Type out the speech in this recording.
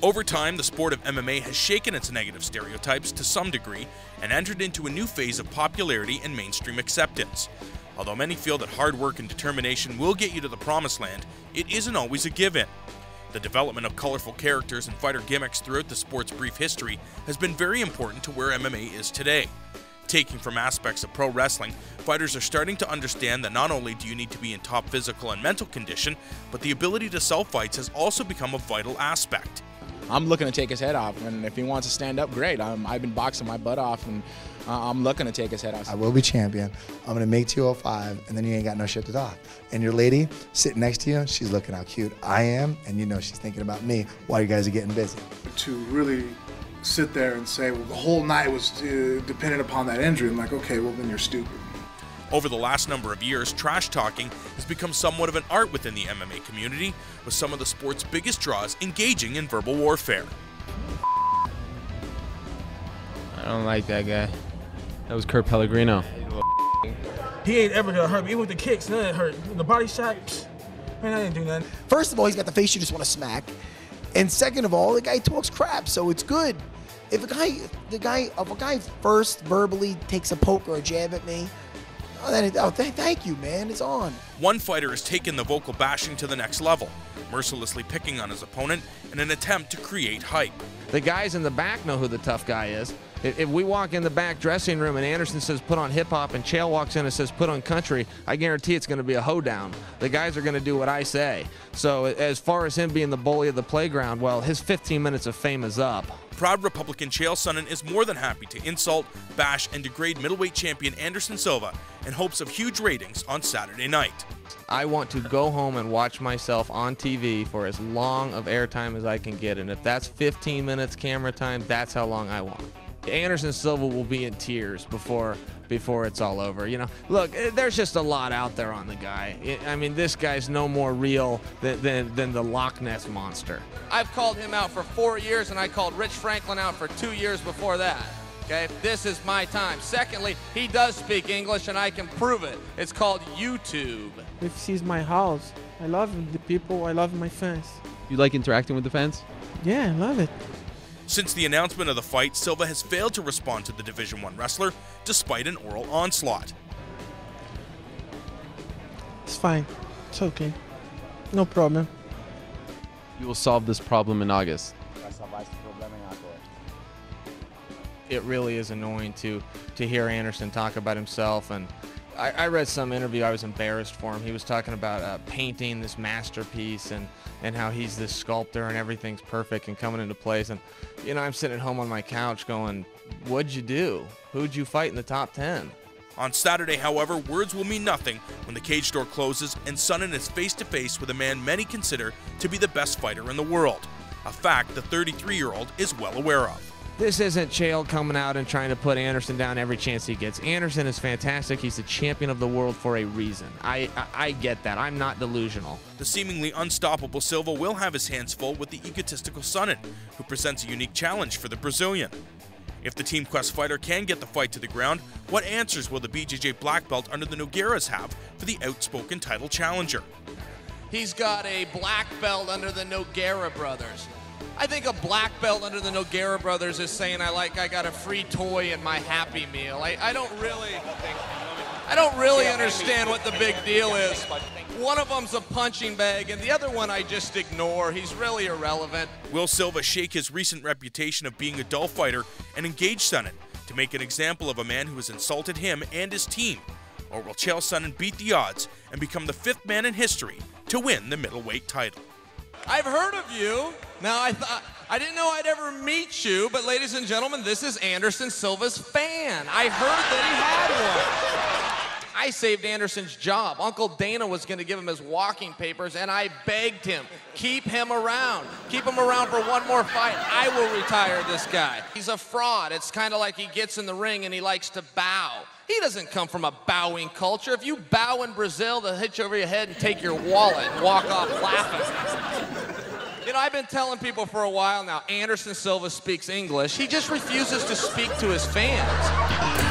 Over time, the sport of MMA has shaken its negative stereotypes to some degree and entered into a new phase of popularity and mainstream acceptance. Although many feel that hard work and determination will get you to the promised land, it isn't always a given. The development of colorful characters and fighter gimmicks throughout the sport's brief history has been very important to where MMA is today. Taking from aspects of pro wrestling, fighters are starting to understand that not only do you need to be in top physical and mental condition, but the ability to sell fights has also become a vital aspect. I'm looking to take his head off, and if he wants to stand up, great. I've been boxing my butt off, and I'm looking to take his head off. I will be champion. I'm going to make 205, and then you ain't got no shit to talk. And your lady sitting next to you, she's looking how cute I am, and you know she's thinking about me while you guys are getting busy. To really sit there and say, well, the whole night was dependent upon that injury, I'm like, okay, well, then you're stupid. Over the last number of years, trash talking has become somewhat of an art within the MMA community, with some of the sport's biggest draws engaging in verbal warfare. I don't like that guy. That was Kurt Pellegrino. He ain't ever gonna hurt me. Even with the kicks, nothing hurt. The body shot, man, I didn't do nothing. First of all, he's got the face you just want to smack. And second of all, the guy talks crap, so it's good. If a guy first verbally takes a poke or a jab at me, thank you, man, it's on. One fighter has taken the vocal bashing to the next level, mercilessly picking on his opponent in an attempt to create hype. The guys in the back know who the tough guy is. If we walk in the back dressing room and Anderson says put on hip-hop and Chael walks in and says put on country, I guarantee it's going to be a hoedown. The guys are going to do what I say. So as far as him being the bully of the playground, well, his 15 minutes of fame is up. Proud Republican Chael Sonnen is more than happy to insult, bash, and degrade middleweight champion Anderson Silva in hopes of huge ratings on Saturday night. I want to go home and watch myself on TV for as long of airtime as I can get, and if that's 15 minutes camera time, that's how long I want. Anderson Silva will be in tears before it's all over. You know, look, there's just a lot out there on the guy. I mean, this guy's no more real than the Loch Ness Monster. I've called him out for 4 years, and I called Rich Franklin out for 2 years before that. Okay, this is my time. Secondly, he does speak English, and I can prove it. It's called YouTube. This is my house. I love the people. I love my fans. You like interacting with the fans? Yeah, I love it. Since the announcement of the fight, Silva has failed to respond to the Division I wrestler, despite an oral onslaught. It's fine. It's okay. No problem. You will solve this problem in August. It really is annoying to hear Anderson talk about himself, and I read some interview. I was embarrassed for him. He was talking about painting this masterpiece and how he's this sculptor and everything's perfect and coming into place. And you know, I'm sitting at home on my couch going, what'd you do? Who'd you fight in the top 10? On Saturday, however, words will mean nothing when the cage door closes and Sonnen is face-to-face with a man many consider to be the best fighter in the world, a fact the 33-year-old is well aware of. This isn't Chael coming out and trying to put Anderson down every chance he gets. Anderson is fantastic. He's the champion of the world for a reason. I get that. I'm not delusional. The seemingly unstoppable Silva will have his hands full with the egotistical Sonnen, who presents a unique challenge for the Brazilian. If the Team Quest fighter can get the fight to the ground, what answers will the BJJ black belt under the Nogueiras have for the outspoken title challenger? He's got a black belt under the Nogueira brothers. I think a black belt under the Nogueira brothers is saying I got a free toy in my Happy Meal. I don't really understand what the big deal is. One of them's a punching bag, and the other one I just ignore. He's really irrelevant. Will Silva shake his recent reputation of being a dull fighter and engage Sonnen to make an example of a man who has insulted him and his team? Or will Chael Sonnen beat the odds and become the 5th man in history to win the middleweight title? I've heard of you. Now, I didn't know I'd ever meet you, but ladies and gentlemen, this is Anderson Silva's fan. I heard that he had one. I saved Anderson's job. Uncle Dana was going to give him his walking papers, and I begged him, keep him around. Keep him around for one more fight. I will retire this guy. He's a fraud. It's kind of like he gets in the ring and he likes to bow. He doesn't come from a bowing culture. If you bow in Brazil, they'll hit you over your head and take your wallet and walk off laughing. You know, I've been telling people for a while now, Anderson Silva speaks English. He just refuses to speak to his fans.